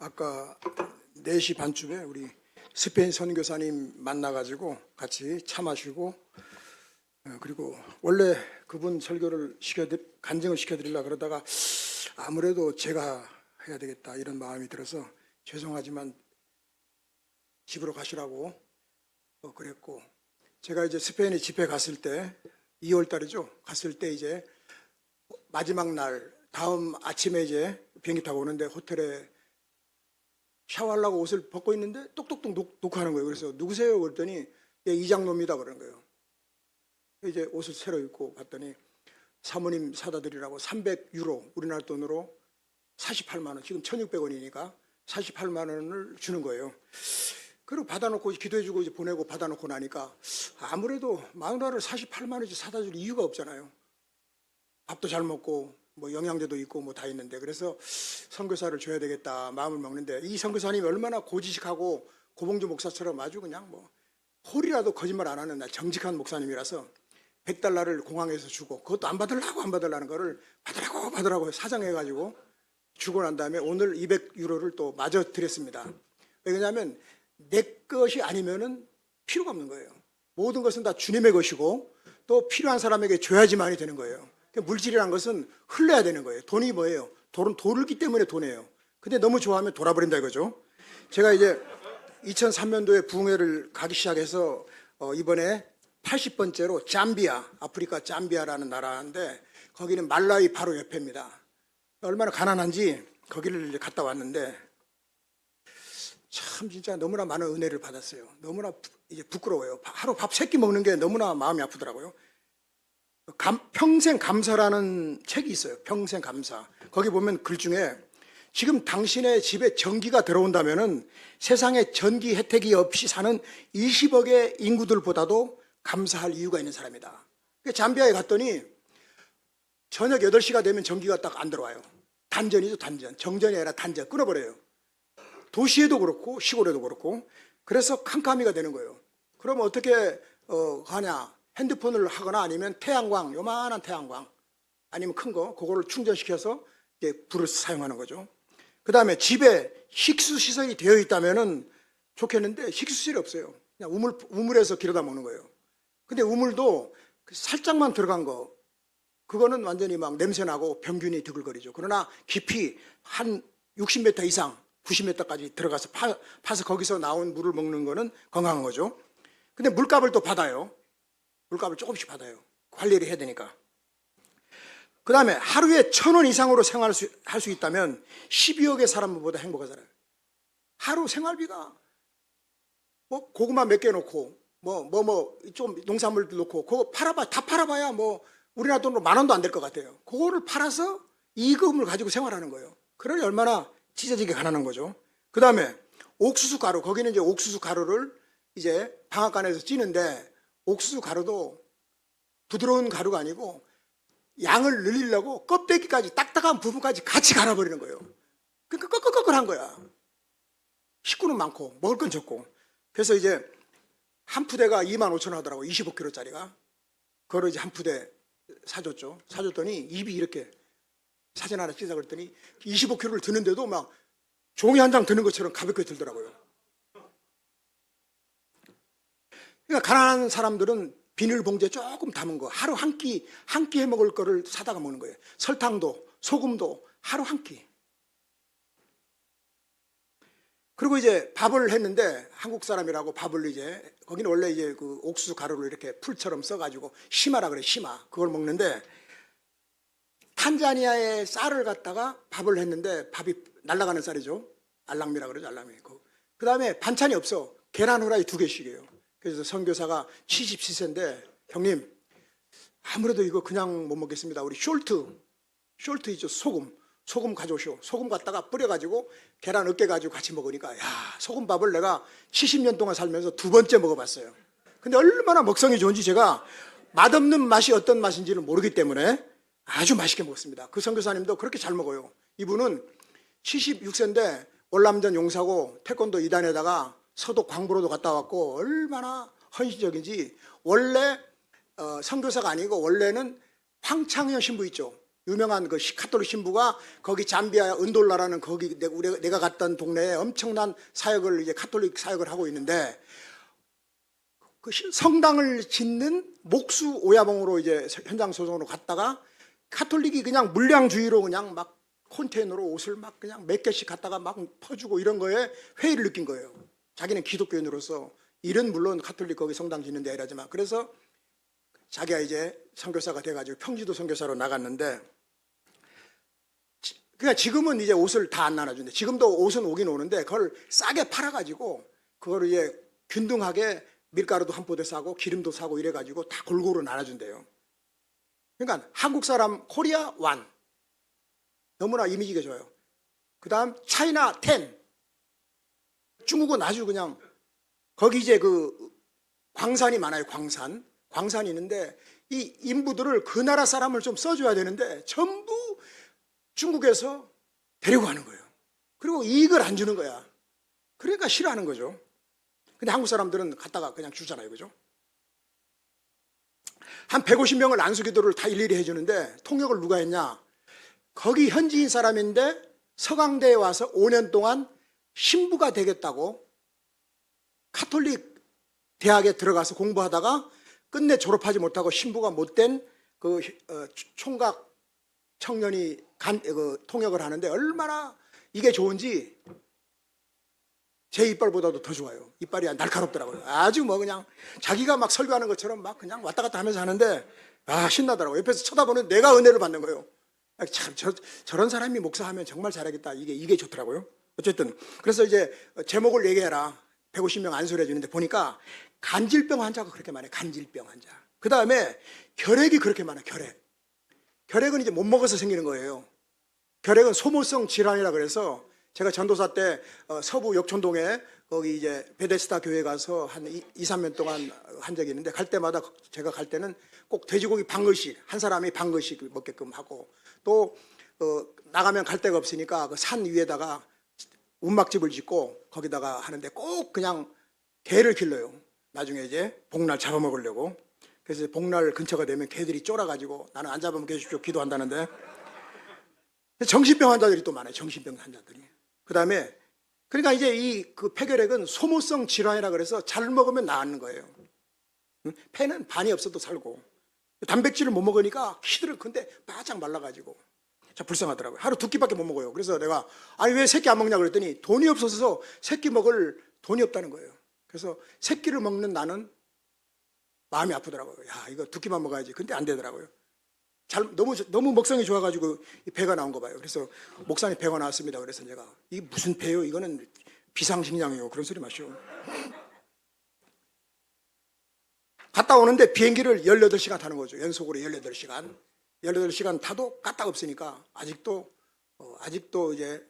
아까 4시 반쯤에 우리 스페인 선교사님 만나가지고 같이 차 마시고 그리고 원래 그분 설교를 간증을 시켜드리려고 그러다가 아무래도 제가 해야 되겠다 이런 마음이 들어서 죄송하지만 집으로 가시라고 그랬고, 제가 이제 스페인에 집회 갔을 때 2월 달이죠. 갔을 때 이제 마지막 날 다음 아침에 이제 비행기 타고 오는데 호텔에 샤워하려고 옷을 벗고 있는데 똑똑똑 녹화하는 거예요. 그래서 누구세요? 그랬더니 예, 이장로입니다 그런 거예요. 이제 옷을 새로 입고 봤더니 사모님 사다 드리라고 300유로 우리나라 돈으로 48만 원, 지금 1600원이니까 48만 원을 주는 거예요. 그리고 받아놓고 기도해주고 이제 보내고 받아놓고 나니까 아무래도 마누라를 48만 원씩 사다 줄 이유가 없잖아요. 밥도 잘 먹고 뭐 영양제도 있고 뭐 다 있는데, 그래서 선교사를 줘야 되겠다 마음을 먹는데, 이 선교사님이 얼마나 고지식하고 고봉주 목사처럼 아주 그냥 뭐 홀이라도 거짓말 안 하는 정직한 목사님이라서 100달러를 공항에서 주고, 그것도 안 받으려는 거를 받으라고 사정해가지고 주고 난 다음에 오늘 200유로를 또 마저 드렸습니다. 왜냐하면 내 것이 아니면은 필요가 없는 거예요. 모든 것은 다 주님의 것이고 또 필요한 사람에게 줘야지만이 되는 거예요. 물질이란 것은 흘려야 되는 거예요. 돈이 뭐예요? 돈은 돌기 때문에 돈이에요. 근데 너무 좋아하면 돌아버린다 이거죠. 제가 이제 2003년도에 부흥회를 가기 시작해서 이번에 80번째로 잠비아, 아프리카 잠비아라는 나라인데 거기는 말라위 바로 옆입니다. 얼마나 가난한지 거기를 이제 갔다 왔는데 참 진짜 너무나 많은 은혜를 받았어요. 너무나 이제 부끄러워요. 하루 밥 3끼 먹는 게 너무나 마음이 아프더라고요. 평생 감사라는 책이 있어요. 평생 감사. 거기 보면 글 중에 지금 당신의 집에 전기가 들어온다면은 세상에 전기 혜택이 없이 사는 20억의 인구들보다도 감사할 이유가 있는 사람이다. 잠비아에 갔더니 저녁 8시가 되면 전기가 딱 안 들어와요. 단전이죠, 단전. 정전이 아니라 단전. 끊어버려요. 도시에도 그렇고 시골에도 그렇고. 그래서 캄캄이가 되는 거예요. 그럼 어떻게 하냐? 핸드폰을 하거나 아니면 태양광, 요만한 태양광 아니면 큰 거, 그거를 충전시켜서 이제 불을 사용하는 거죠. 그 다음에 집에 식수시설이 되어 있다면은 좋겠는데 식수시설이 없어요. 그냥 우물에서 길어다 먹는 거예요. 근데 우물도 살짝만 들어간 거, 그거는 완전히 막 냄새나고 병균이 드글거리죠. 그러나 깊이 한 60m 이상, 90m까지 들어가서 파서 거기서 나온 물을 먹는 거는 건강한 거죠. 근데 물값을 또 받아요. 물값을 조금씩 받아요. 관리를 해야 되니까. 그 다음에 하루에 1,000원 이상으로 생활할 수 있다면 12억의 사람보다 행복하잖아요. 하루 생활비가 뭐 고구마 몇 개 놓고 좀 농산물도 놓고 그거 다 팔아봐야 뭐 우리나라 돈으로 10,000원도 안 될 것 같아요. 그거를 팔아서 이금을 가지고 생활하는 거예요. 그러니 얼마나 찢어지게 가난한 거죠. 그 다음에 옥수수 가루, 거기는 이제 옥수수 가루를 이제 방앗간에서 찌는데 옥수수 가루도 부드러운 가루가 아니고 양을 늘리려고 껍데기까지 딱딱한 부분까지 같이 갈아버리는 거예요. 그러니까 꺼끌꺼끌한 거야. 식구는 많고 먹을 건 적고. 그래서 이제 한 푸대가 25,000원 하더라고. 25kg짜리가. 그걸 이제 한 푸대 사줬죠. 사줬더니 입이 이렇게 사진 하나 찍자 그랬더니 25kg를 드는데도 막 종이 한 장 드는 것처럼 가볍게 들더라고요. 그러니까 가난한 사람들은 비닐봉지에 조금 담은 거, 하루 한 끼 해 먹을 거를 사다가 먹는 거예요. 설탕도 소금도 하루 한 끼. 그리고 이제 밥을 했는데 한국 사람이라고 밥을 이제 거기는 원래 이제 그 옥수수 가루를 이렇게 풀처럼 써가지고 시마라 그래, 시마. 그걸 먹는데 탄자니아의 쌀을 갖다가 밥을 했는데 밥이 날아가는 쌀이죠. 알랑미라 그러죠, 알랑미. 그 다음에 반찬이 없어. 계란 후라이 2개씩이에요. 그래서 선교사가 77세인데 형님 아무래도 이거 그냥 못 먹겠습니다. 우리 숄트 있죠, 소금 가져오시오. 소금 갖다가 뿌려가지고 계란 으깨 가지고 같이 먹으니까 야, 소금밥을 내가 70년 동안 살면서 2번째 먹어봤어요. 근데 얼마나 먹성이 좋은지 제가 맛없는 맛이 어떤 맛인지를 모르기 때문에 아주 맛있게 먹었습니다. 그 선교사님도 그렇게 잘 먹어요. 이분은 76세인데 월남전 용사고 태권도 2단에다가 서도 광부로도 갔다 왔고 얼마나 헌신적인지. 원래 선교사가 아니고 원래는 황창현 신부 있죠. 유명한 그 카톨릭 신부가 거기 잠비아 은돌라라는 거기 내가 갔던 동네에 엄청난 사역을 이제 카톨릭 사역을 하고 있는데 그 성당을 짓는 목수 오야봉으로 이제 현장 소송으로 갔다가 카톨릭이 그냥 물량주의로 그냥 막 컨테이너로 옷을 막 그냥 몇 개씩 갖다가 막 퍼주고 이런 거에 회의를 느낀 거예요. 자기는 기독교인으로서 일은 물론 카톨릭 거기 성당 짓는 데 아니라지만 그래서 자기가 이제 선교사가 돼가지고 평지도 선교사로 나갔는데 그러니까 지금은 이제 옷을 다 안 나눠준대. 지금도 옷은 오긴 오는데 그걸 싸게 팔아가지고 그걸 이제 균등하게 밀가루도 한 포대 사고 기름도 사고 이래가지고 다 골고루 나눠준대요. 그러니까 한국 사람 코리아 완 너무나 이미지가 좋아요. 그 다음 차이나 10 중국은 아주 그냥 거기 이제 그 광산이 많아요. 광산이 있는데 이 인부들을 그 나라 사람을 좀 써줘야 되는데 전부 중국에서 데리고 가는 거예요. 그리고 이익을 안 주는 거야. 그러니까 싫어하는 거죠. 근데 한국 사람들은 갔다가 그냥 주잖아요. 그죠? 한 150명을 안수기도를 다 일일이 해주는데 통역을 누가 했냐? 거기 현지인 사람인데 서강대에 와서 5년 동안 신부가 되겠다고 카톨릭 대학에 들어가서 공부하다가 끝내 졸업하지 못하고 신부가 못된 그 총각 청년이 통역을 하는데 얼마나 이게 좋은지 제 이빨보다도 더 좋아요. 이빨이 날카롭더라고요. 아주 뭐 그냥 자기가 막 설교하는 것처럼 막 그냥 왔다 갔다 하면서 하는데 신나더라고요. 옆에서 쳐다보는 내가 은혜를 받는 거예요. 참 저런 사람이 목사하면 정말 잘하겠다. 이게 좋더라고요. 어쨌든 그래서 이제 제목을 얘기해라. 150명 안수를 해주는데 보니까 간질병 환자가 그렇게 많아요. 간질병 환자. 그 다음에 결핵이 그렇게 많아요. 결핵은 이제 못 먹어서 생기는 거예요. 결핵은 소모성 질환이라 그래서 제가 전도사 때 서부 역촌동에 거기 이제 베데스다 교회 가서 한 2, 3년 동안 한 적이 있는데 갈 때마다 제가 갈 때는 꼭 돼지고기 반그릇씩 한 사람이 반그릇씩 먹게끔 하고 또 나가면 갈 데가 없으니까 그 산 위에다가 운막집을 짓고 거기다가 하는데 꼭 그냥 개를 길러요. 나중에 이제 복날 잡아먹으려고. 그래서 복날 근처가 되면 개들이 쫄아가지고 나는 안 잡아먹게 해주십시오 기도한다는데 정신병 환자들이 또 많아요. 정신병 환자들이. 그 다음에 그러니까 이제 이 그 폐결핵은 소모성 질환이라 그래서 잘 먹으면 나는 거예요. 폐는 반이 없어도 살고 단백질을 못 먹으니까 키들은 근데 바짝 말라가지고 참 불쌍하더라고요. 하루 2끼밖에 못 먹어요. 그래서 내가 아니 왜 새끼 안 먹냐 그랬더니 돈이 없어서 새끼 먹을 돈이 없다는 거예요. 그래서 새끼를 먹는 나는 마음이 아프더라고요. 야 이거 2끼만 먹어야지. 근데 안 되더라고요. 너무 먹성이 좋아가지고 배가 나온 거 봐요. 그래서 목사님 배가 나왔습니다. 그래서 제가 이게 무슨 배요? 이거는 비상식량이요. 그런 소리 마시오. 갔다 오는데 비행기를 18시간 타는 거죠. 연속으로 18시간. 18시간 타도 까딱 없으니까 아직도 이제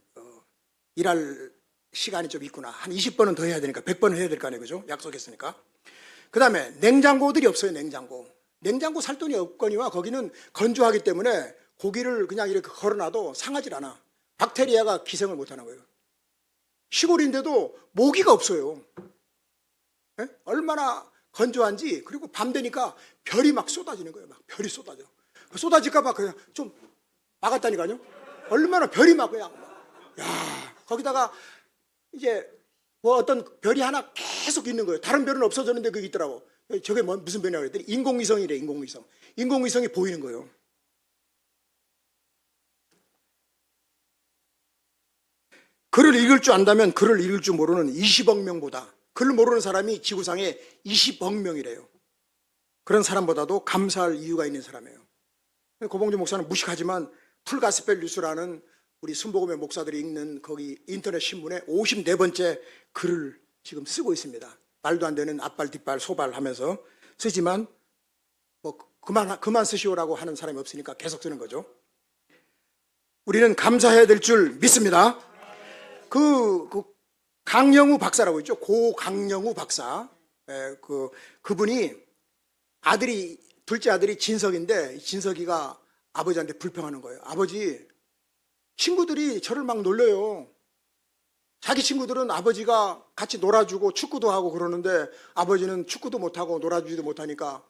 일할 시간이 좀 있구나. 한 20번은 더 해야 되니까 100번은 해야 될 거 아니에요. 그죠? 약속했으니까. 그 다음에 냉장고들이 없어요. 냉장고 살 돈이 없거니와 거기는 건조하기 때문에 고기를 그냥 이렇게 걸어놔도 상하질 않아. 박테리아가 기생을 못하는 거예요. 시골인데도 모기가 없어요. 네? 얼마나 건조한지. 그리고 밤 되니까 별이 막 쏟아지는 거예요. 막 별이 쏟아져. 쏟아질까봐 그냥 좀 막았다니까요. 얼마나 별이 막 그냥 야 거기다가 이제 뭐 어떤 별이 하나 계속 있는 거예요. 다른 별은 없어졌는데 그게 있더라고. 저게 무슨 별이라고 그랬더니 인공위성이래. 인공위성이 보이는 거예요. 글을 읽을 줄 안다면 글을 읽을 줄 모르는 20억 명보다 글을 모르는 사람이 지구상에 20억 명이래요. 그런 사람보다도 감사할 이유가 있는 사람이에요. 고봉주 목사는 무식하지만 풀가스펠 뉴스라는 우리 순복음의 목사들이 읽는 거기 인터넷 신문에 54번째 글을 지금 쓰고 있습니다. 말도 안 되는 앞발 뒷발 소발 하면서 쓰지만 뭐 그만 쓰시오라고 하는 사람이 없으니까 계속 쓰는 거죠. 우리는 감사해야 될 줄 믿습니다. 그 강영우 박사라고 있죠. 고 강영우 박사. 그분이 둘째 아들이 진석인데 진석이가 아버지한테 불평하는 거예요. 아버지, 친구들이 저를 막 놀려요. 자기 친구들은 아버지가 같이 놀아주고 축구도 하고 그러는데 아버지는 축구도 못하고 놀아주지도 못하니까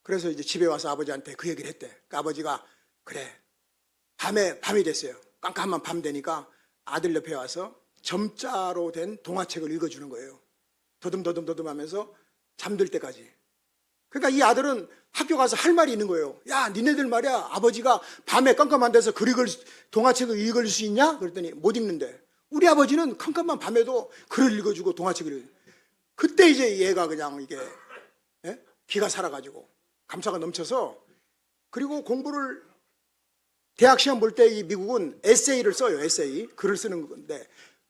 그래서 이제 집에 와서 아버지한테 그 얘기를 했대. 그러니까 아버지가 그래 밤이 됐어요. 깜깜한 밤 되니까 아들 옆에 와서 점자로 된 동화책을 읽어주는 거예요. 더듬더듬 하면서 잠들 때까지. 그러니까 이 아들은 학교 가서 할 말이 있는 거예요. 야, 니네들 말이야, 아버지가 밤에 깜깜한 데서 동화책을 읽을 수 있냐? 그랬더니 못 읽는데, 우리 아버지는 깜깜한 밤에도 글을 읽어주고 동화책을 읽어주고. 그때 이제 얘가 그냥 이게 기가 살아가지고 감사가 넘쳐서, 그리고 공부를 대학 시험 볼 때 이 미국은 에세이를 써요. 에세이 글을 쓰는 건데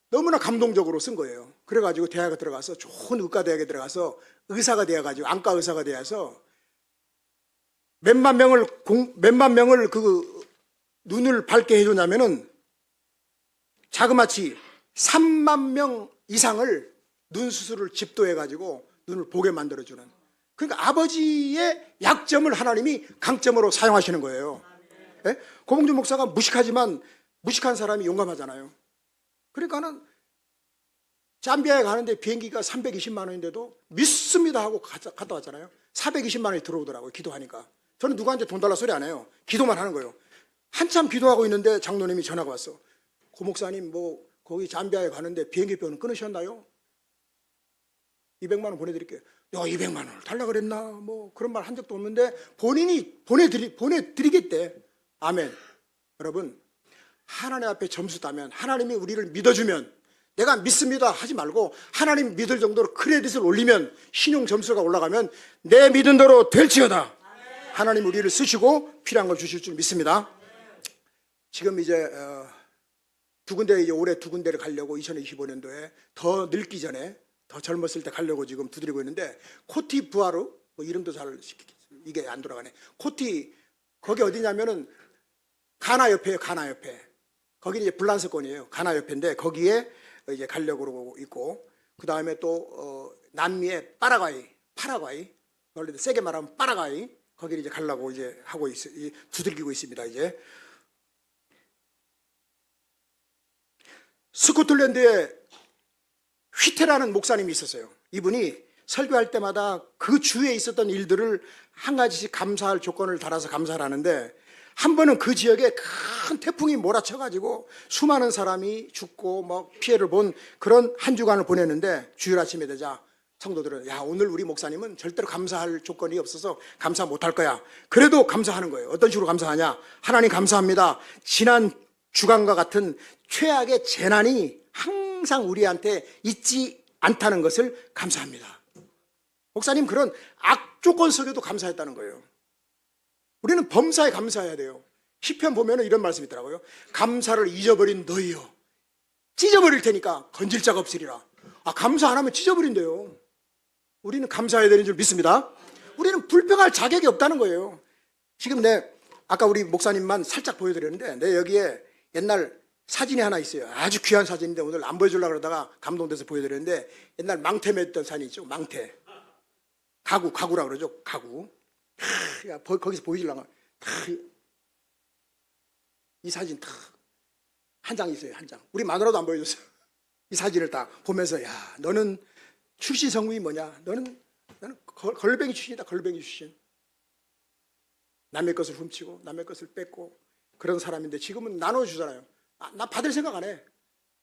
너무나 감동적으로 쓴 거예요. 그래가지고 대학에 들어가서 좋은 의과대학에 들어가서 의사가 되어가지고 안과 의사가 되어서 몇만 명을 그 눈을 밝게 해주냐면은 자그마치 3만 명 이상을 눈 수술을 집도해가지고 눈을 보게 만들어주는. 그러니까 아버지의 약점을 하나님이 강점으로 사용하시는 거예요. 예? 고봉준 목사가 무식하지만 무식한 사람이 용감하잖아요. 그러니까는 잠비아에 가는데 비행기가 320만 원인데도 믿습니다 하고 갔다 왔잖아요. 420만 원이 들어오더라고요. 기도하니까. 저는 누구한테 돈 달라 소리 안 해요. 기도만 하는 거예요. 한참 기도하고 있는데 장로님이 전화가 왔어. 고 목사님 뭐 거기 잠비아에 가는데 비행기표는 끊으셨나요? 200만 원 보내드릴게요. 야, 200만 원을 달라 그랬나? 뭐 그런 말 한 적도 없는데 본인이 보내드리겠대. 아멘. 여러분, 하나님 앞에 점수 따면, 하나님이 우리를 믿어주면, 내가 믿습니다 하지 말고 하나님 믿을 정도로 크레딧을 올리면, 신용 점수가 올라가면 내 믿은 대로 될지어다. 하나님 우리를 쓰시고 필요한 걸 주실 줄 믿습니다. 지금 이제 두 군데, 이제 올해 두 군데를 가려고 2025년도에 더 늙기 전에, 더 젊었을 때 가려고 지금 두드리고 있는데, 코티부아르, 뭐 이름도 잘 이게 안 돌아가네. 거기 어디냐면은 가나 옆에요. 가나 옆에. 거기 이제 불란서권이에요. 가나 옆인데 거기에 이제 가려고 그러고 있고, 그 다음에 또 남미의 파라과이, 원래 세게 말하면 파라과이, 거기를 이제 가려고 이제 하고 두들기고 있습니다. 이제 스코틀랜드에 휘테라는 목사님이 있었어요. 이분이 설교할 때마다 그 주에 있었던 일들을 한 가지씩 감사할 조건을 달아서 감사를 하는데, 한 번은 그 지역에 큰 태풍이 몰아쳐가지고 수많은 사람이 죽고 뭐 피해를 본 그런 한 주간을 보냈는데, 주일 아침에 되자 성도들은, 야, 오늘 우리 목사님은 절대로 감사할 조건이 없어서 감사 못할 거야. 그래도 감사하는 거예요. 어떤 식으로 감사하냐? 하나님 감사합니다. 지난 주간과 같은 최악의 재난이 항상 우리한테 있지 않다는 것을 감사합니다. 목사님 그런 악조건 속에도 감사했다는 거예요. 우리는 범사에 감사해야 돼요. 시편 보면 이런 말씀이 있더라고요. 감사를 잊어버린 너희여, 찢어버릴 테니까 건질 자가 없으리라. 감사 안 하면 찢어버린대요. 우리는 감사해야 되는 줄 믿습니다. 우리는 불평할 자격이 없다는 거예요. 지금 아까 우리 목사님만 살짝 보여드렸는데, 내 여기에 옛날 사진이 하나 있어요. 아주 귀한 사진인데 오늘 안 보여주려고 그러다가 감동돼서 보여드렸는데, 옛날 망태 맺던 사진 있죠. 망태. 가구라고 그러죠. 가구. 거기서 보여주려고. 이 사진 한 장 있어요. 한 장. 우리 마누라도 안 보여줬어요. 이 사진을 딱 보면서, 야, 너는 출신 성분이 뭐냐? 너는 걸뱅이 출신이다. 걸뱅이 출신. 남의 것을 훔치고 남의 것을 뺏고 그런 사람인데, 지금은 나눠주잖아요. 나 받을 생각 안 해.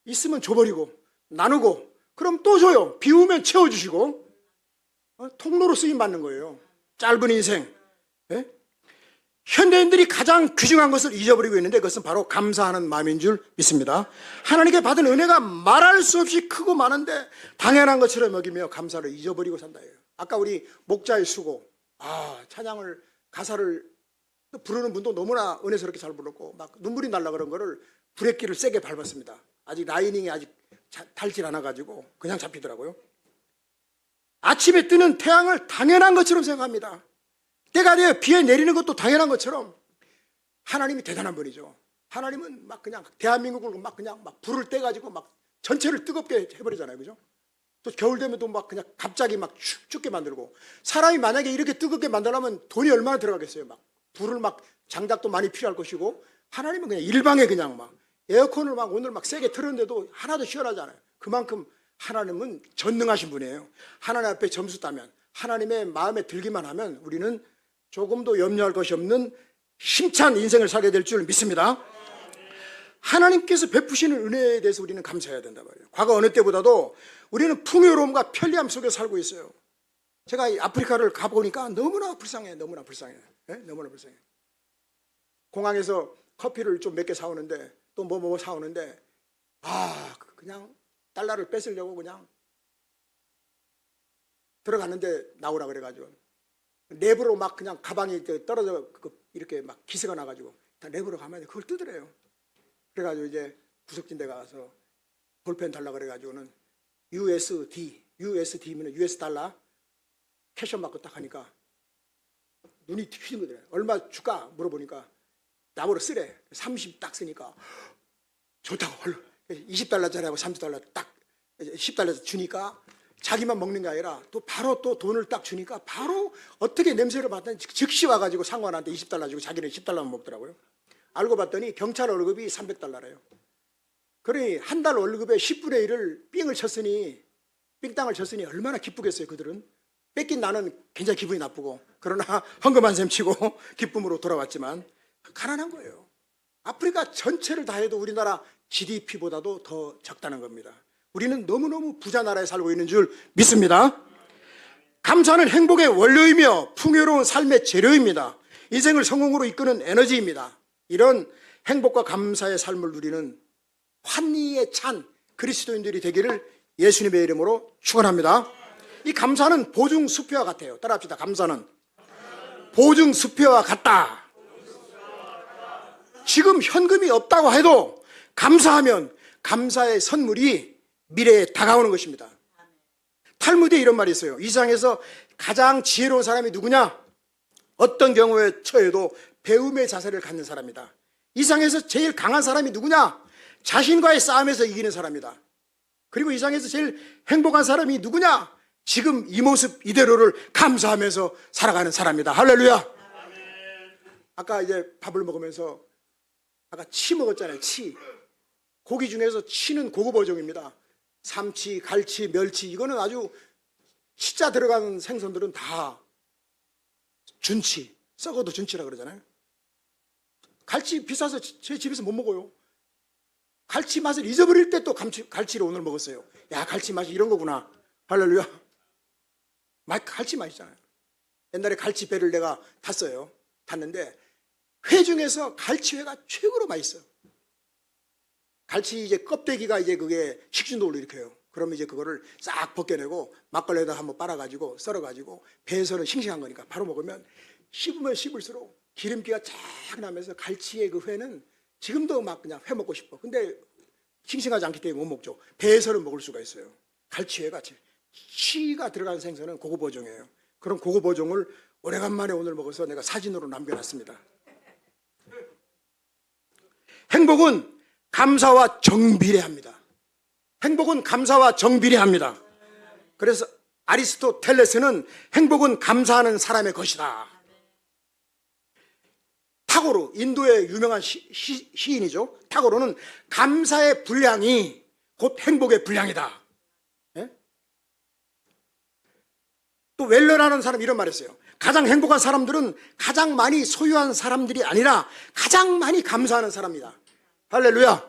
있으면 줘버리고 나누고, 그럼 또 줘요. 비우면 채워주시고. 통로로 쓰임받는 거예요. 짧은 인생. 예? 현대인들이 가장 귀중한 것을 잊어버리고 있는데, 그것은 바로 감사하는 마음인 줄 믿습니다. 하나님께 받은 은혜가 말할 수 없이 크고 많은데 당연한 것처럼 여기며 감사를 잊어버리고 산다예요. 아까 우리 목자의 수고, 찬양을, 가사를 부르는 분도 너무나 은혜스럽게 잘 불렀고 막 눈물이 날라 그런 거를 브레이크를 세게 밟았습니다. 아직 라이닝이 아직 닳질 않아가지고 그냥 잡히더라고요. 아침에 뜨는 태양을 당연한 것처럼 생각합니다. 때가 되어 비에 내리는 것도 당연한 것처럼. 하나님이 대단한 분이죠. 하나님은 막 그냥 대한민국을 막 그냥 막 불을 떼가지고 막 전체를 뜨겁게 해버리잖아요. 그죠? 또 겨울 되면 또 막 그냥 갑자기 막 춥게 만들고. 사람이 만약에 이렇게 뜨겁게 만들려면 돈이 얼마나 들어가겠어요. 막 불을 막 장작도 많이 필요할 것이고, 하나님은 그냥 일방에 그냥 막 에어컨을 막 오늘 막 세게 틀었는데도 하나도 시원하지 않아요. 그만큼 하나님은 전능하신 분이에요. 하나님 앞에 점수 따면, 하나님의 마음에 들기만 하면 우리는 조금도 염려할 것이 없는 힘찬 인생을 살게 될 줄 믿습니다. 하나님께서 베푸시는 은혜에 대해서 우리는 감사해야 된단 말이에요. 과거 어느 때보다도 우리는 풍요로움과 편리함 속에 살고 있어요. 제가 이 아프리카를 가보니까 너무나 불쌍해. 너무나 불쌍해. 네? 너무나 불쌍해. 공항에서 커피를 좀 몇 개 사오는데 또 뭐 사오는데 그냥 달러를 뺏으려고 그냥 들어갔는데 나오라 그래가지고 랩으로 막 그냥 가방이 떨어져 이렇게 막 기세가 나가지고 다 랩으로 가면 그걸 뜯으래요. 그래가지고 이제 구석진 데 가서 볼펜 달라 그래가지고는 USD면 US 달러 캐셔 맞고 딱 하니까 눈이 휘는 거더래. 얼마 줄까 물어보니까 나보러 쓰래. 30 딱 쓰니까 좋다고 얼른 20달러짜리하고 30달러 딱 10달러 주니까 자기만 먹는 게 아니라 또 바로 또 돈을 딱 주니까 바로 어떻게 냄새를 맡더니 즉시 와가지고 상관한테 20달러 주고 자기는 10달러만 먹더라고요. 알고 봤더니 경찰 월급이 300달러래요. 그러니 한 달 월급의 10분의 1을 삥을 쳤으니 삥땅을 쳤으니 얼마나 기쁘겠어요. 그들은 뺏긴 나는 굉장히 기분이 나쁘고 그러나 헌금한 셈 치고 기쁨으로 돌아왔지만 가난한 거예요. 아프리카 전체를 다 해도 우리나라 GDP보다도 더 적다는 겁니다. 우리는 너무너무 부자 나라에 살고 있는 줄 믿습니다. 감사는 행복의 원료이며 풍요로운 삶의 재료입니다. 인생을 성공으로 이끄는 에너지입니다. 이런 행복과 감사의 삶을 누리는 환희에 찬 그리스도인들이 되기를 예수님의 이름으로 축원합니다. 이 감사는 보증 수표와 같아요. 따라합시다. 감사는 보증 수표와 같다. 지금 현금이 없다고 해도 감사하면 감사의 선물이 미래에 다가오는 것입니다. 탈무드에 이런 말이 있어요. 이 세상에서 가장 지혜로운 사람이 누구냐? 어떤 경우에 처해도 배움의 자세를 갖는 사람이다. 이 세상에서 제일 강한 사람이 누구냐? 자신과의 싸움에서 이기는 사람이다. 그리고 이 세상에서 제일 행복한 사람이 누구냐? 지금 이 모습 이대로를 감사하면서 살아가는 사람이다. 할렐루야. 아까 이제 밥을 먹으면서 아까 치 먹었잖아요. 치. 고기 중에서 치는 고급 어종입니다. 삼치, 갈치, 멸치 이거는 아주 치자 들어가는 생선들은 다 준치, 썩어도 준치라 그러잖아요. 갈치 비싸서 제 집에서 못 먹어요. 갈치 맛을 잊어버릴 때 또 갈치를 오늘 먹었어요. 야, 갈치 맛이 이런 거구나. 할렐루야. 갈치 맛이잖아요. 옛날에 갈치배를 내가 탔어요. 탔는데 회 중에서 갈치회가 최고로 맛있어요. 갈치 이제 껍데기가 이제 그게 식중독을 일으켜요. 그러면 이제 그거를 싹 벗겨내고 막걸리에다 한번 빨아가지고 썰어가지고 배에서는 싱싱한 거니까 바로 먹으면 씹으면 씹을수록 기름기가 쫙 나면서 갈치의 그 회는 지금도 막 그냥 회 먹고 싶어. 근데 싱싱하지 않기 때문에 못 먹죠. 배에서는 먹을 수가 있어요. 갈치회가 치가 들어간 생선은 고급 어종이에요. 그런 고급 어종을 오래간만에 오늘 먹어서 내가 사진으로 남겨놨습니다. 행복은 감사와 정비례합니다. 행복은 감사와 정비례합니다. 그래서 아리스토텔레스는 행복은 감사하는 사람의 것이다. 타고르, 인도의 유명한 시인이죠. 타고르는 감사의 분량이 곧 행복의 분량이다. 예? 또 웰러라는 사람이 이런 말을 했어요. 가장 행복한 사람들은 가장 많이 소유한 사람들이 아니라 가장 많이 감사하는 사람이다. 할렐루야.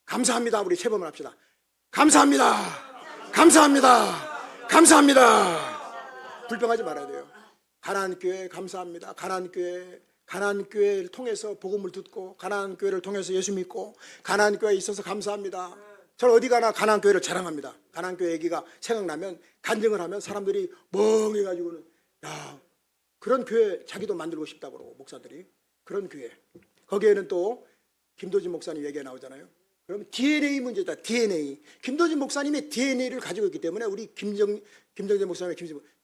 감사합니다. 우리 세 번만 합시다. 감사합니다. 감사합니다. 감사합니다. 불평하지 말아야 돼요. 가나안교회 감사합니다. 가나안교회를 통해서 복음을 듣고 가나안교회를 통해서 예수 믿고 가나안교회에 있어서 감사합니다. 저는 어디 가나 가나안교회를 자랑합니다. 가나안교회 얘기가 생각나면 간증을 하면 사람들이 멍해가지고는 야, 그런 교회 자기도 만들고 싶다고 그러고 목사들이 그런 교회. 거기에는 또 김도진 목사님 얘기가 나오잖아요. 그러면 DNA 문제다. DNA. 김도진 목사님의 DNA를 가지고 있기 때문에 우리 김정재 목사님의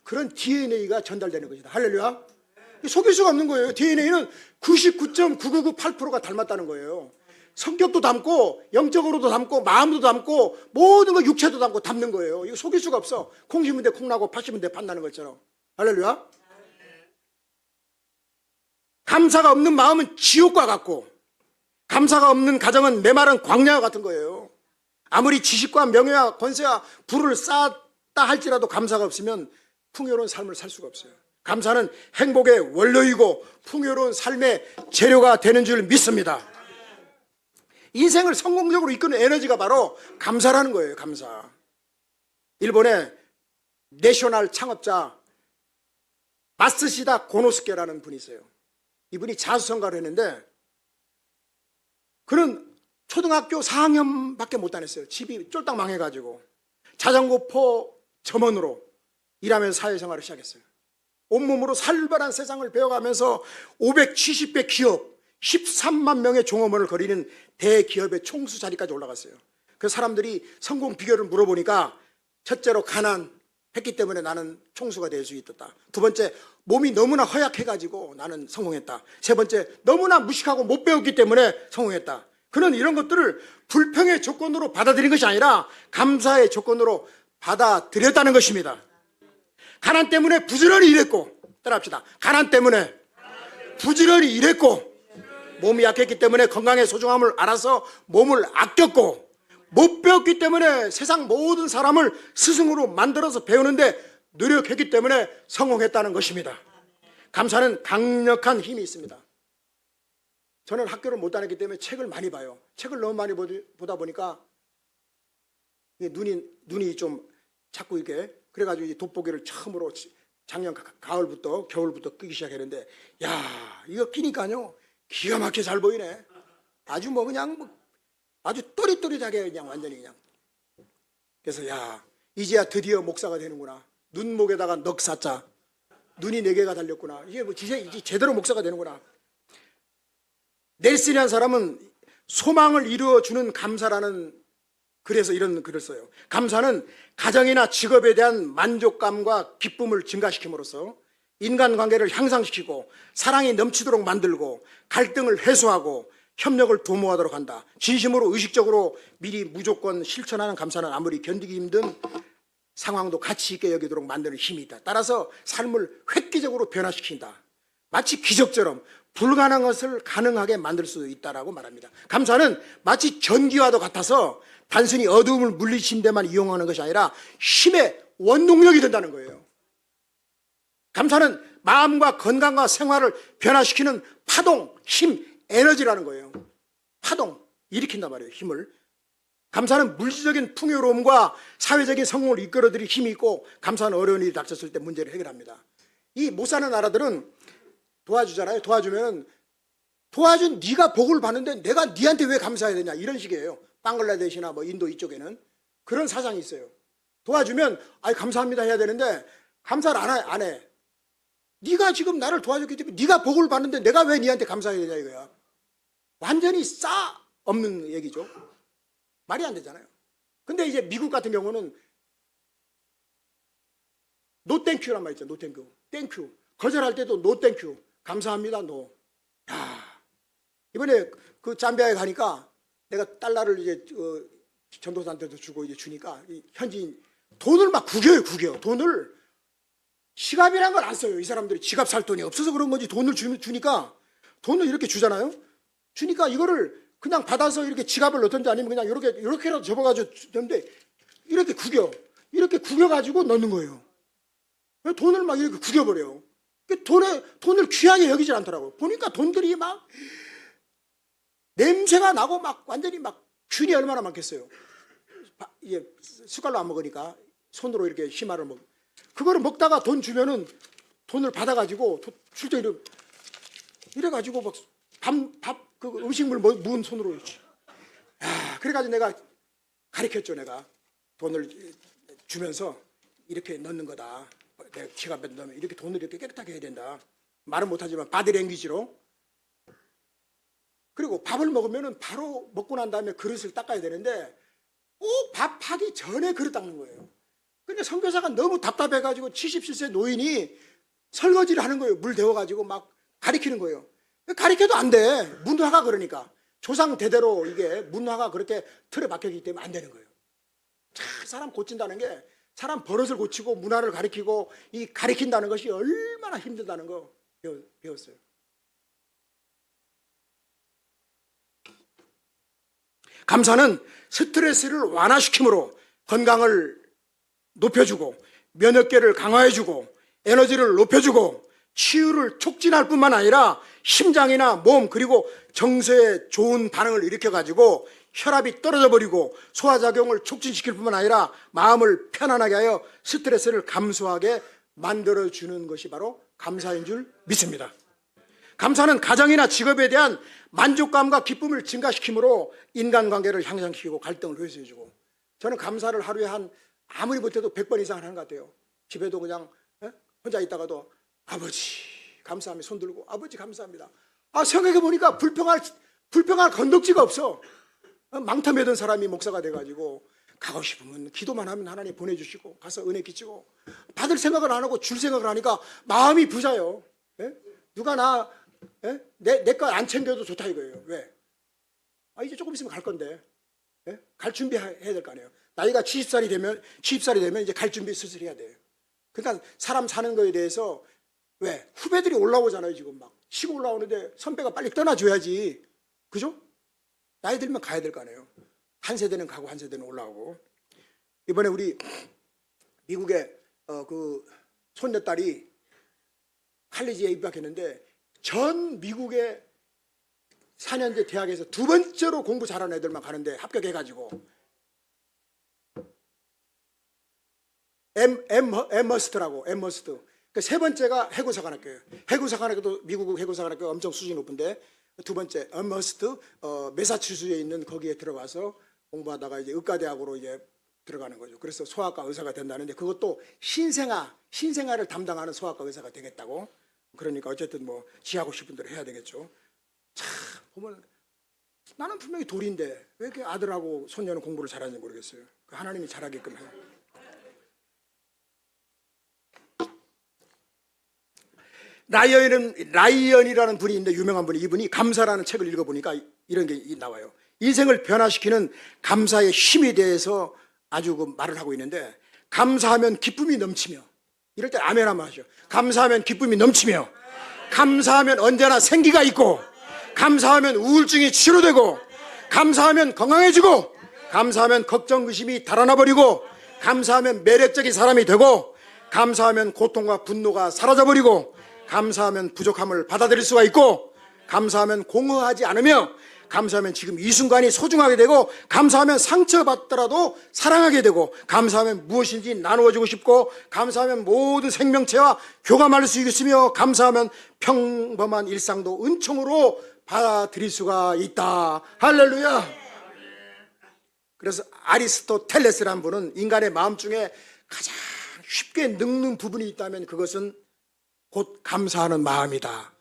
그런 DNA가 전달되는 것이다. 할렐루야. 속일 수가 없는 거예요. DNA는 99.9998%가 닮았다는 거예요. 성격도 닮고 영적으로도 닮고 마음도 닮고 모든 거 육체도 닮고 닮는 거예요. 이거 속일 수가 없어. 콩 심은 데 콩 나고 팥 심은 데 팥 나는 것처럼. 할렐루야. 감사가 없는 마음은 지옥과 같고 감사가 없는 가정은 메마른 광야와 같은 거예요. 아무리 지식과 명예와 권세와 부를 쌓았다 할지라도 감사가 없으면 풍요로운 삶을 살 수가 없어요. 감사는 행복의 원료이고 풍요로운 삶의 재료가 되는 줄 믿습니다. 인생을 성공적으로 이끄는 에너지가 바로 감사라는 거예요. 감사. 일본의 내셔널 창업자 마쓰시다 고노스케라는 분이 있어요. 이분이 자수성가를 했는데 그는 초등학교 4학년밖에 못 다녔어요. 집이 쫄딱 망해가지고 자전거포 점원으로 일하면서 사회생활을 시작했어요. 온몸으로 살벌한 세상을 배워가면서 570배 기업 13만 명의 종업원을 거리는 대기업의 총수 자리까지 올라갔어요. 그 사람들이 성공 비결을 물어보니까 첫째로 가난했기 때문에 나는 총수가 될 수 있었다. 두 번째, 몸이 너무나 허약해가지고 나는 성공했다. 세 번째, 너무나 무식하고 못 배웠기 때문에 성공했다. 그는 이런 것들을 불평의 조건으로 받아들인 것이 아니라 감사의 조건으로 받아들였다는 것입니다. 가난 때문에 부지런히 일했고, 따라합시다. 가난 때문에 부지런히 일했고, 몸이 약했기 때문에 건강의 소중함을 알아서 몸을 아꼈고, 못 배웠기 때문에 세상 모든 사람을 스승으로 만들어서 배우는데 노력했기 때문에 성공했다는 것입니다. 감사는 강력한 힘이 있습니다. 저는 학교를 못 다녔기 때문에 책을 많이 봐요. 책을 너무 많이 보다 보니까 눈이 좀 자꾸 이렇게, 그래가지고 이 돋보기를 처음으로 작년 가을부터 겨울부터 끄기 시작했는데, 야, 이거 끼니까요 기가 막히게 잘 보이네. 아주 뭐 그냥 아주 또릿또릿하게 그냥 완전히 그냥. 그래서 야, 이제야 드디어 목사가 되는구나. 눈목에다가 넉사자, 눈이 4개가 달렸구나. 이게 뭐 이제 제대로 목사가 되는구나. 넬슨이라는 사람은 소망을 이루어주는 감사라는, 그래서 이런 글을 써요. 감사는 가정이나 직업에 대한 만족감과 기쁨을 증가시킴으로써 인간관계를 향상시키고 사랑이 넘치도록 만들고 갈등을 해소하고 협력을 도모하도록 한다. 진심으로 의식적으로 미리 무조건 실천하는 감사는 아무리 견디기 힘든 상황도 가치 있게 여기도록 만드는 힘이 있다. 따라서 삶을 획기적으로 변화시킨다. 마치 기적처럼 불가능한 것을 가능하게 만들 수 있다라고 말합니다. 감사는 마치 전기와도 같아서 단순히 어두움을 물리친 데만 이용하는 것이 아니라 힘의 원동력이 된다는 거예요. 감사는 마음과 건강과 생활을 변화시키는 파동, 힘, 에너지라는 거예요. 파동, 일으킨단 말이에요. 힘을. 감사는 물질적인 풍요로움과 사회적인 성공을 이끌어들일 힘이 있고, 감사는 어려운 일이 닥쳤을 때 문제를 해결합니다. 이 못 사는 나라들은 도와주잖아요. 도와주면 도와준 네가 복을 받는데 내가 네한테 왜 감사해야 되냐, 이런 식이에요. 방글라데시나 뭐 인도 이쪽에는 그런 사상이 있어요. 도와주면 감사합니다 해야 되는데 감사를 안 해. 네가 지금 나를 도와줬기 때문에 네가 복을 받는데 내가 왜 네한테 감사해야 되냐 이거야. 완전히 싸 없는 얘기죠. 말이 안 되잖아요. 근데 이제 미국 같은 경우는 노 땡큐란 말 있죠. 노 땡큐. 땡큐. 거절할 때도 노 땡큐. 감사합니다. 노. 야, 이번에 그 잠비아에 가니까 내가 달러를 이제 전도사한테도 주고 이제 주니까 이 현지인 돈을 막 구겨요. 돈을, 지갑이란 걸 안 써요. 이 사람들이 지갑 살 돈이 없어서 그런 건지 돈을 주니까, 돈을 이렇게 주잖아요. 주니까 이거를 그냥 받아서 이렇게 지갑을 넣든지 아니면 그냥 이렇게라도 접어가지고 넣는데 이렇게 구겨가지고 넣는 거예요. 돈을 막 이렇게 구겨버려요. 돈을 귀하게 여기질 않더라고요. 보니까 돈들이 막 냄새가 나고 막 완전히 막 균이 얼마나 많겠어요. 이게 숟갈로 안 먹으니까 손으로 이렇게 희마를 그거를 먹다가 돈 주면은 돈을 받아가지고 실제 이래가지고 막 그 음식물 무은 손으로. 야, 그래가지고 내가 가르쳤죠. 내가 돈을 주면서 이렇게 넣는 거다. 내가 지갑에 넣으면 이렇게 돈을 이렇게 깨끗하게 해야 된다. 말은 못하지만 바디랭귀지로. 그리고 밥을 먹으면은 바로 먹고 난 다음에 그릇을 닦아야 되는데 꼭 밥하기 전에 그릇 닦는 거예요. 근데 선교사가 너무 답답해가지고 77세 노인이 설거지를 하는 거예요. 물 데워가지고 막 가리키는 거예요. 가리켜도 안 돼. 문화가 그러니까. 조상 대대로 이게 문화가 그렇게 틀에 박혀있기 때문에 안 되는 거예요. 참 사람 고친다는 게, 사람 버릇을 고치고 문화를 가리키고 이 가리킨다는 것이 얼마나 힘들다는 거 배웠어요. 감사는 스트레스를 완화시키므로 건강을 높여주고 면역계를 강화해주고 에너지를 높여주고 치유를 촉진할 뿐만 아니라 심장이나 몸 그리고 정서에 좋은 반응을 일으켜가지고 혈압이 떨어져 버리고 소화작용을 촉진시킬 뿐만 아니라 마음을 편안하게 하여 스트레스를 감소하게 만들어주는 것이 바로 감사인 줄 믿습니다. 감사는 가정이나 직업에 대한 만족감과 기쁨을 증가시키므로 인간관계를 향상시키고 갈등을 해소해주고, 저는 감사를 하루에 아무리 못해도 100번 이상 하는 것 같아요. 집에도 그냥 혼자 있다가도 아버지 감사하며 손 들고 아버지 감사합니다. 생각해보니까 불평할 건덕지가 없어. 망터 매던 사람이 목사가 돼가지고 가고 싶으면 기도만 하면 하나님 보내주시고 가서 은혜 끼치고 받을 생각을 안 하고 줄 생각을 하니까 마음이 부자요. 누가 내 거 안 챙겨도 좋다 이거예요. 왜? 이제 조금 있으면 갈 건데 갈 준비해야 될 거 아니에요. 나이가 70살이 되면 이제 갈 준비 슬슬 해야 돼요. 그러니까 사람 사는 거에 대해서 왜? 후배들이 올라오잖아요. 지금 막 치고 올라오는데 선배가 빨리 떠나줘야지. 그죠? 나이 들면 가야 될 거 아니에요. 한 세대는 가고 한 세대는 올라오고. 이번에 우리 미국의 그 손녀딸이 칼리지에 입학했는데 전 미국의 4년제 대학에서 두 번째로 공부 잘하는 애들만 가는데 합격해가지고 엠머스트라고. 그 세 번째가 해군사관학교예요. 해군사관학교도 미국 해군사관학교 엄청 수준이 높은데 두 번째 엠머스트 매사추세츠에 있는 거기에 들어가서 공부하다가 이제 의과대학으로 이제 들어가는 거죠. 그래서 소아과 의사가 된다는데 그것도 신생아를 담당하는 소아과 의사가 되겠다고. 그러니까 어쨌든 뭐 지하고 싶은 대로 해야 되겠죠. 참 보면 나는 분명히 돌인데 왜 이렇게 아들하고 손녀는 공부를 잘하는지 모르겠어요. 하나님이 잘하게끔 해요. 라이언이라는 분이 있는데 유명한 분이, 이분이 감사라는 책을 읽어보니까 이런 게 나와요. 인생을 변화시키는 감사의 힘에 대해서 아주 말을 하고 있는데, 감사하면 기쁨이 넘치며, 이럴 때 아멘 한번 하시죠. 감사하면 기쁨이 넘치며, 감사하면 언제나 생기가 있고, 감사하면 우울증이 치료되고, 감사하면 건강해지고, 감사하면 걱정 의심이 달아나 버리고, 감사하면 매력적인 사람이 되고, 감사하면 고통과 분노가 사라져 버리고, 감사하면 부족함을 받아들일 수가 있고, 감사하면 공허하지 않으며, 감사하면 지금 이 순간이 소중하게 되고, 감사하면 상처받더라도 사랑하게 되고, 감사하면 무엇인지 나누어주고 싶고, 감사하면 모든 생명체와 교감할 수 있으며, 감사하면 평범한 일상도 은총으로 받아들일 수가 있다. 할렐루야. 그래서 아리스토텔레스라는 분은 인간의 마음 중에 가장 쉽게 늙는 부분이 있다면 그것은 곧 감사하는 마음이다.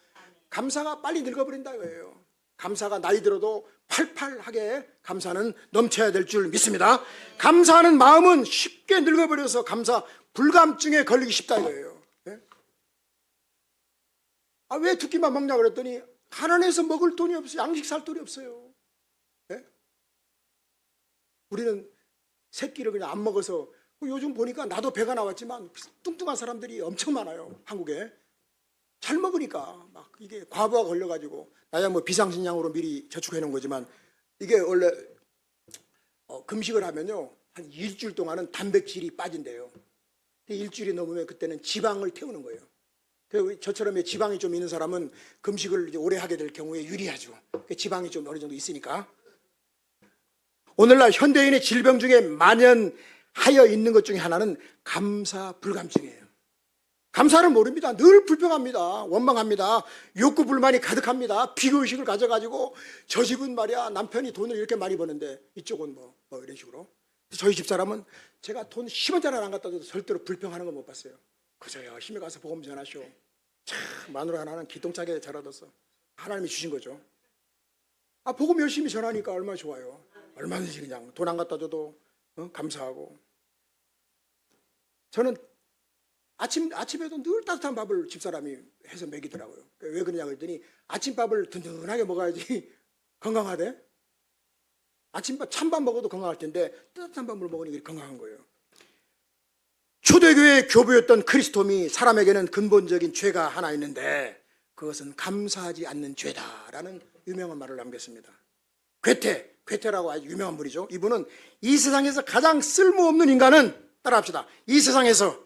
감사가 빨리 늙어버린다 이거예요. 감사가 나이 들어도 팔팔하게 감사는 넘쳐야 될 줄 믿습니다. 감사하는 마음은 쉽게 늙어버려서 감사 불감증에 걸리기 쉽다 이거예요. 왜 두 끼만 먹냐 그랬더니 가난해서 먹을 돈이 없어요. 양식 살 돈이 없어요. 우리는 세 끼를 그냥 안 먹어서, 요즘 보니까 나도 배가 나왔지만 뚱뚱한 사람들이 엄청 많아요. 한국에. 잘 먹으니까 막 이게 과부하 걸려가지고, 나야 뭐 비상식량으로 미리 저축해 놓은 거지만, 이게 원래 금식을 하면요 한 일주일 동안은 단백질이 빠진대요. 일주일이 넘으면 그때는 지방을 태우는 거예요. 그래서 저처럼 지방이 좀 있는 사람은 금식을 이제 오래 하게 될 경우에 유리하죠. 지방이 좀 어느 정도 있으니까. 오늘날 현대인의 질병 중에 만연하여 있는 것 중에 하나는 감사 불감증이에요. 감사를 모릅니다. 늘 불평합니다. 원망합니다. 욕구 불만이 가득합니다. 비교의식을 가져가지고 저 집은 말이야 남편이 돈을 이렇게 많이 버는데 이쪽은 뭐 이런 식으로. 저희 집사람은 제가 돈 10원짜리 안 갖다 줘도 절대로 불평하는 거 못 봤어요. 그저 열심히 가서 복음 전하시오. 참 마누라 하나는 기똥차게 잘 얻었어. 하나님이 주신 거죠. 복음 열심히 전하니까 얼마나 좋아요. 얼마든지 그냥 돈 안 갖다 줘도 감사하고. 저는 아침에도 늘 따뜻한 밥을 집사람이 해서 먹이더라고요. 왜 그러냐 그랬더니 아침밥을 든든하게 먹어야지 건강하대. 아침밥 찬밥 먹어도 건강할 텐데 따뜻한 밥을 먹으니 건강한 거예요. 초대교회의 교부였던 크리스토미 사람에게는 근본적인 죄가 하나 있는데 그것은 감사하지 않는 죄다라는 유명한 말을 남겼습니다. 괴테라고 아주 유명한 분이죠. 이분은 이 세상에서 가장 쓸모없는 인간은, 따라합시다, 이 세상에서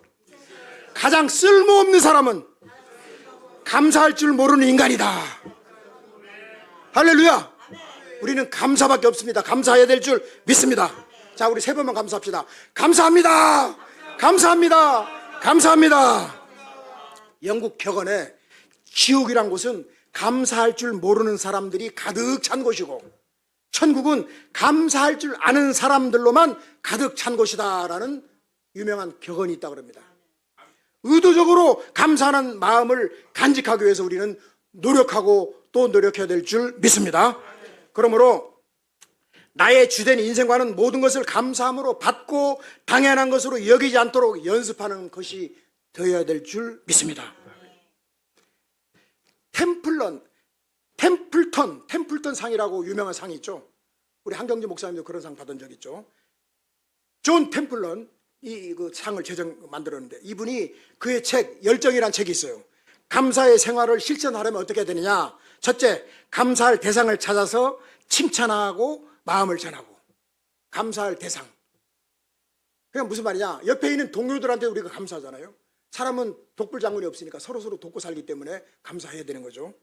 가장 쓸모없는 사람은 감사할 줄 모르는 인간이다. 할렐루야. 우리는 감사밖에 없습니다. 감사해야 될 줄 믿습니다. 자, 우리 세 번만 감사합시다. 감사합니다. 감사합니다. 감사합니다. 영국 격언에 지옥이란 곳은 감사할 줄 모르는 사람들이 가득 찬 곳이고 천국은 감사할 줄 아는 사람들로만 가득 찬 곳이다라는 유명한 격언이 있다고 합니다. 의도적으로 감사하는 마음을 간직하기 위해서 우리는 노력하고 또 노력해야 될 줄 믿습니다. 그러므로 나의 주된 인생과는 모든 것을 감사함으로 받고 당연한 것으로 여기지 않도록 연습하는 것이 되어야 될 줄 믿습니다. 템플턴 상이라고 유명한 상이 있죠. 우리 한경재 목사님도 그런 상 받은 적 있죠. 존 템플런 그 상을 만들었는데 이분이 그의 책 열정이라는 책이 있어요. 감사의 생활을 실천하려면 어떻게 해야 되느냐. 첫째, 감사할 대상을 찾아서 칭찬하고 마음을 전하고. 감사할 대상. 그냥 무슨 말이냐, 옆에 있는 동료들한테 우리가 감사하잖아요. 사람은 독불장군이 없으니까 서로서로 돕고 살기 때문에 감사해야 되는 거죠.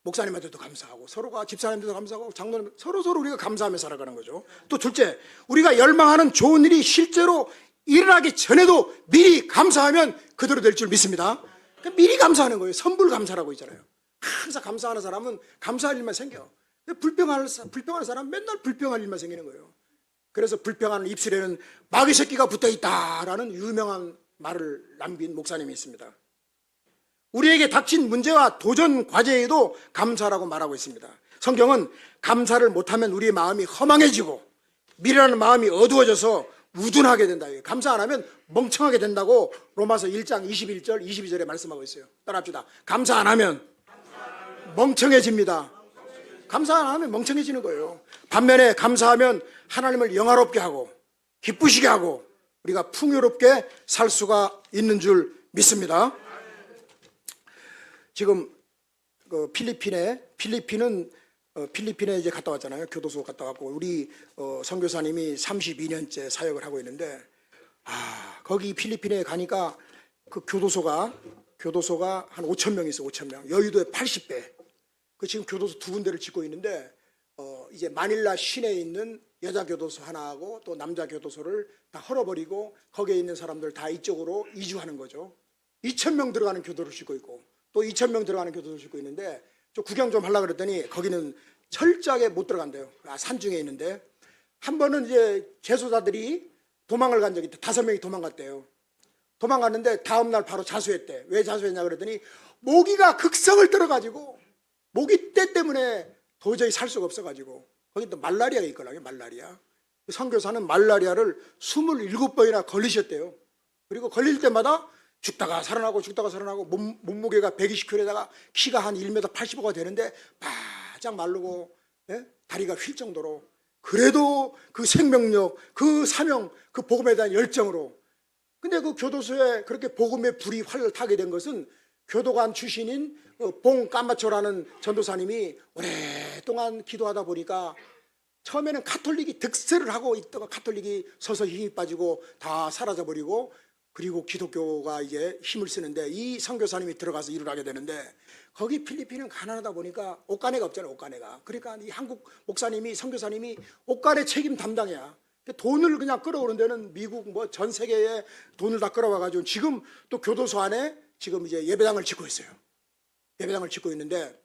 목사님한테도 감사하고 서로가 집사님한테도 감사하고 장로님 서로서로 우리가 감사하며 살아가는 거죠. 또 둘째, 우리가 열망하는 좋은 일이 실제로 일어나기 전에도 미리 감사하면 그대로 될 줄 믿습니다. 그러니까 미리 감사하는 거예요. 선불 감사라고 있잖아요. 항상 감사하는 사람은 감사할 일만 생겨. 불평하는 사람은 맨날 불평할 일만 생기는 거예요. 그래서 불평하는 입술에는 마귀 새끼가 붙어있다라는 유명한 말을 남긴 목사님이 있습니다. 우리에게 닥친 문제와 도전 과제에도 감사라고 말하고 있습니다. 성경은 감사를 못하면 우리의 마음이 허망해지고 미련한 마음이 어두워져서 우둔하게 된다. 감사 안 하면 멍청하게 된다고 로마서 1장 21절 22절에 말씀하고 있어요. 따라합시다. 감사 안 하면 멍청해집니다. 감사 안 하면 멍청해지는 거예요. 반면에 감사하면 하나님을 영화롭게 하고 기쁘시게 하고 우리가 풍요롭게 살 수가 있는 줄 믿습니다. 지금 필리핀은 필리핀에 이제 갔다 왔잖아요. 교도소 갔다 왔고 우리 선교사님이 32년째 사역을 하고 있는데 거기 필리핀에 가니까 그 교도소가 한 5천 명 있어. 5천 명. 여의도의 80배. 그 지금 교도소 두 군데를 짓고 있는데 이제 마닐라 시내에 있는 여자 교도소 하나하고 또 남자 교도소를 다 헐어버리고 거기에 있는 사람들 다 이쪽으로 이주하는 거죠. 2천 명 들어가는 교도를 짓고 있고 또 2천 명 들어가는 교도소를 짓고 있는데 저 구경 좀 하려고 그랬더니 거기는 철저하게 못 들어간대요. 산중에 있는데 한 번은 이제 재소자들이 도망을 간 적이 있대. 5명이 도망갔대요. 도망갔는데 다음날 바로 자수했대. 왜 자수했냐 그랬더니 모기가 극성을 떨어가지고 모기떼 때문에 도저히 살 수가 없어가지고 거기 또 말라리아가 있거든요. 말라리아. 선교사는 말라리아를 27번이나 걸리셨대요. 그리고 걸릴 때마다 죽다가 살아나고 몸무게가 120kg에다가 키가 한 1m 85가 되는데 바짝 마르고 다리가 휠 정도로 그래도 그 생명력, 그 사명, 그 복음에 대한 열정으로. 근데 그 교도소에 그렇게 복음의 불이 활을 타게 된 것은 교도관 출신인 봉 까마초라는 전도사님이 오랫동안 기도하다 보니까 처음에는 카톨릭이 득세를 하고 있다가 카톨릭이 서서히 힘이 빠지고 다 사라져버리고 그리고 기독교가 이제 힘을 쓰는데 이 선교사님이 들어가서 일을 하게 되는데 거기 필리핀은 가난하다 보니까 옷가네가 없잖아요. 옷가네가. 그러니까 이 한국 목사님이 선교사님이 옷가네 책임 담당이야. 돈을 그냥 끌어오는 데는 미국 뭐 전 세계에 돈을 다 끌어와가지고 지금 또 교도소 안에 지금 이제 예배당을 짓고 있어요. 예배당을 짓고 있는데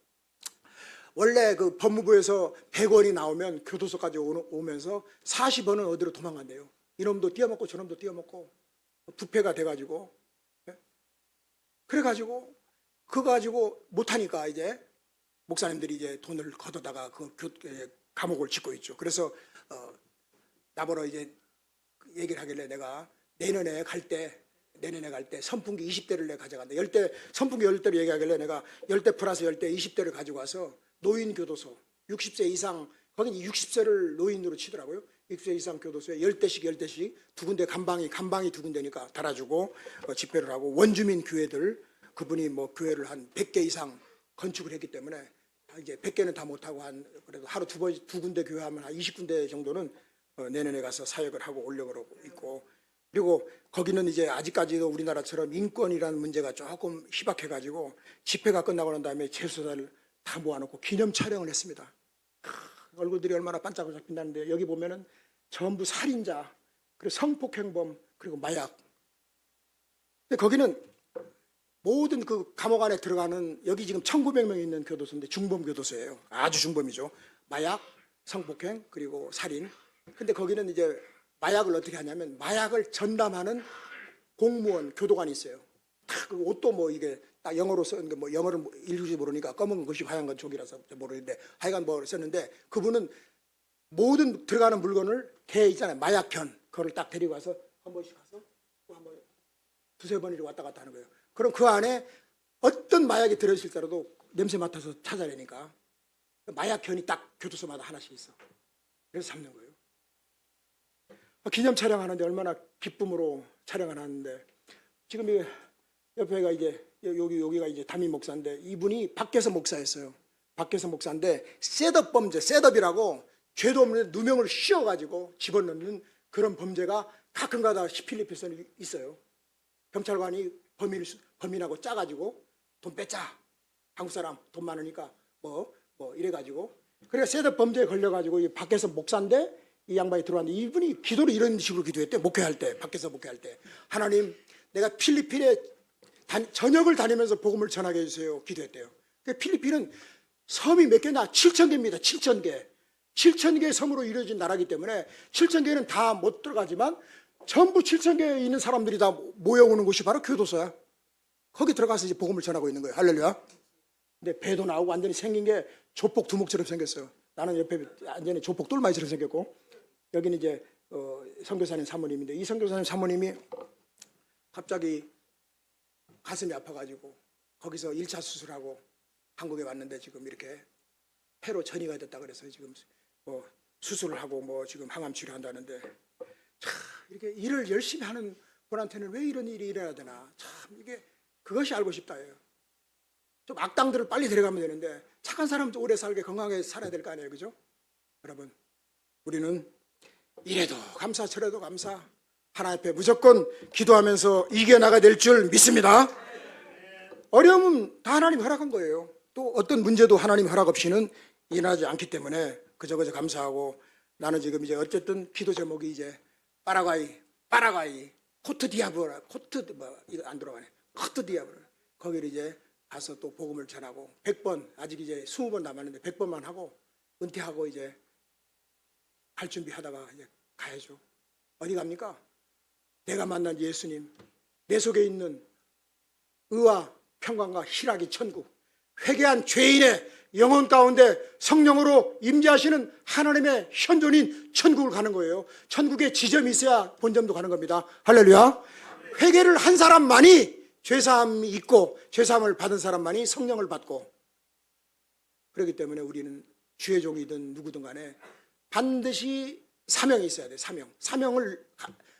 원래 그 법무부에서 100원이 나오면 교도소까지 오면서 40원은 어디로 도망간대요. 이놈도 띄어먹고 저놈도 띄어먹고 부패가 돼가지고 그래가지고 그거 가지고 못하니까 이제 목사님들이 이제 돈을 걷어다가 그 감옥을 짓고 있죠. 그래서 나보러 이제 얘기를 하길래 내가 내년에 갈 때 선풍기 20대를 내가 가져간다. 선풍기 10대를 얘기하길래 내가 10대 플러스 10대 20대를 가지고 와서 노인 교도소 60세 이상 거긴 60세를 노인으로 치더라고요. 60세 이상 교도소에 10대씩 두 군데 간방이 두 군데니까 달아주고 집회를 하고 원주민 교회들 그분이 뭐 교회를 한 100개 이상 건축을 했기 때문에 이제 100개는 다 못하고 한 그래도 하루 두 군데 교회 하면 한 20군데 정도는 내년에 가서 사역을 하고 오려고 그러고 있고 그리고 거기는 이제 아직까지도 우리나라처럼 인권이라는 문제가 조금 희박해가지고 집회가 끝나고 난 다음에 재수사를 다 모아놓고 기념 촬영을 했습니다. 얼굴들이 얼마나 반짝반짝 빛나는데 여기 보면은 전부 살인자, 그리고 성폭행범, 그리고 마약. 근데 거기는 모든 그 감옥 안에 들어가는, 여기 지금 1900명 있는 교도소인데 중범 교도소예요. 아주 중범이죠. 마약, 성폭행, 그리고 살인. 근데 거기는 이제 마약을 어떻게 하냐면 마약을 전담하는 공무원, 교도관이 있어요. 그 옷도 뭐 이게 딱 영어로 썼는데 뭐 영어를 읽을지 모르니까 검은 것이 하얀 건 족이라서 모르는데 하여간 뭐 썼는데 그분은 모든 들어가는 물건을 개 있잖아요. 마약견. 그거를 딱 데리고 와서 한 번씩 가서 또 한 번 두세 번이고 왔다 갔다 하는 거예요. 그럼 그 안에 어떤 마약이 들어있을 때라도 냄새 맡아서 찾아내니까 마약견이 딱 교도소마다 하나씩 있어. 그래서 잡는 거예요. 기념 촬영하는데 얼마나 기쁨으로 촬영을 하는데 지금 이 옆에가 이제 여기가 이제 담임 목사인데 이분이 밖에서 목사였어요. 밖에서 목사인데 셋업 범죄, 셋업이라고 죄도 없는데 누명을 씌워가지고 집어넣는 그런 범죄가 가끔가다 필리핀에서는 있어요. 경찰관이 범인하고 짜가지고 돈 뺏자. 한국 사람 돈 많으니까 뭐 이래가지고 그래서 셋업 범죄에 걸려가지고 이 밖에서 목사인데 이 양반이 들어왔는데 이분이 기도를 이런 식으로 기도했대. 목회할 때, 밖에서 목회할 때. 하나님, 내가 필리핀에 전역을 다니면서 복음을 전하게 해주세요. 기도했대요. 필리핀은 섬이 몇 개냐? 7,000개입니다. 7,000개. 7,000개의 섬으로 이루어진 나라이기 때문에 7,000개는 다 못 들어가지만 전부 7,000개에 있는 사람들이 다 모여오는 곳이 바로 교도소야. 거기 들어가서 이제 복음을 전하고 있는 거예요. 할렐루야. 근데 배도 나오고 완전히 생긴 게 조폭 두목처럼 생겼어요. 나는 옆에 완전히 조폭 똘마이처럼 생겼고 여기는 이제 선교사님 사모님인데 이 선교사님 사모님이 갑자기 가슴이 아파가지고 거기서 1차 수술하고 한국에 왔는데 지금 이렇게 폐로 전이가 됐다 그래서 지금 뭐 수술을 하고 뭐 지금 항암 치료한다는데 참 이렇게 일을 열심히 하는 분한테는 왜 이런 일이 일어나야 되나 참 이게 그것이 알고 싶다예요. 좀 악당들을 빨리 데려가면 되는데 착한 사람도 오래 살게 건강하게 살아야 될 거 아니에요, 그죠? 여러분, 우리는 이래도 감사 저래도 감사 하나님 앞에 무조건 기도하면서 이겨나가야 될 줄 믿습니다. 어려움은 다 하나님 허락한 거예요. 또 어떤 문제도 하나님 허락 없이는 일어나지 않기 때문에 그저 감사하고 나는 지금 이제 어쨌든 기도 제목이 이제 파라과이 코트 디아브라 코트 뭐 이거 안 들어가네 코트 디아브라 거기를 이제 가서 또 복음을 전하고 100번 아직 이제 20번 남았는데 100번만 하고 은퇴하고 이제 갈 준비하다가 이제 가야죠. 어디 갑니까? 내가 만난 예수님, 내 속에 있는 의와 평강과 희락이 천국, 회개한 죄인의 영혼 가운데 성령으로 임재하시는 하나님의 현존인 천국을 가는 거예요. 천국에 지점이 있어야 본점도 가는 겁니다. 할렐루야. 회개를 한 사람만이 죄사함이 있고 죄사함을 받은 사람만이 성령을 받고 그렇기 때문에 우리는 주의 종이든 누구든 간에 반드시 사명이 있어야 돼요.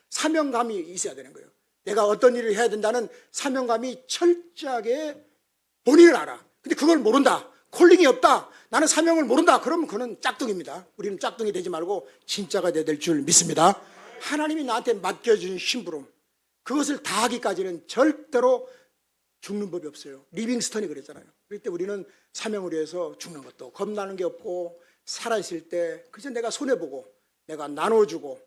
사명감이 있어야 되는 거예요. 내가 어떤 일을 해야 된다는 사명감이 철저하게 본인을 알아. 근데 그걸 모른다. 콜링이 없다. 나는 사명을 모른다. 그러면 그는 짝둥입니다. 우리는 짝둥이 되지 말고 진짜가 돼야 될 줄 믿습니다. 하나님이 나한테 맡겨준 심부름 그것을 다하기까지는 절대로 죽는 법이 없어요. 리빙스턴이 그랬잖아요. 그럴 때 우리는 사명을 위해서 죽는 것도 겁나는 게 없고 살아있을 때 그저 내가 손해보고 내가 나눠주고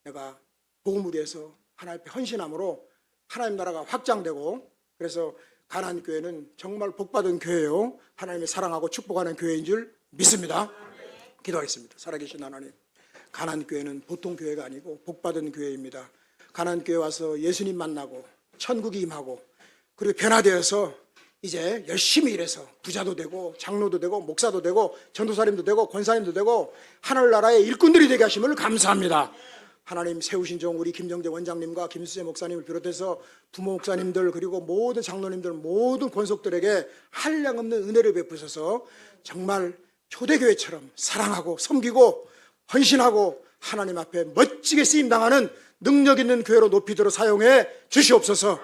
내가 복음을 위해서 하나님 앞에 헌신함으로 하나님 나라가 확장되고 그래서 가나안 교회는 정말 복받은 교회요. 하나님이 사랑하고 축복하는 교회인 줄 믿습니다. 기도하겠습니다. 살아계신 하나님, 가나안 교회는 보통 교회가 아니고 복받은 교회입니다. 가나안 교회 와서 예수님 만나고 천국이 임하고 그리고 변화되어서 이제 열심히 일해서 부자도 되고 장로도 되고 목사도 되고 전도사님도 되고 권사님도 되고 하늘나라의 일꾼들이 되게 하심을 감사합니다. 하나님 세우신 종 우리 김정재 원장님과 김수재 목사님을 비롯해서 부모 목사님들 그리고 모든 장로님들 모든 권속들에게 한량없는 은혜를 베푸셔서 정말 초대교회처럼 사랑하고 섬기고 헌신하고 하나님 앞에 멋지게 쓰임당하는 능력 있는 교회로 높이도록 사용해 주시옵소서.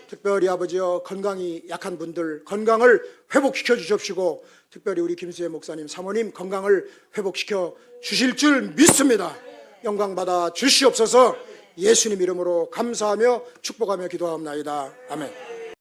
특별히 아버지여 건강이 약한 분들 건강을 회복시켜 주십시고 특별히 우리 김수재 목사님 사모님 건강을 회복시켜 주실 줄 믿습니다. 영광 받아 주시옵소서. 예수님 이름으로 감사하며 축복하며 기도하옵나이다. 아멘.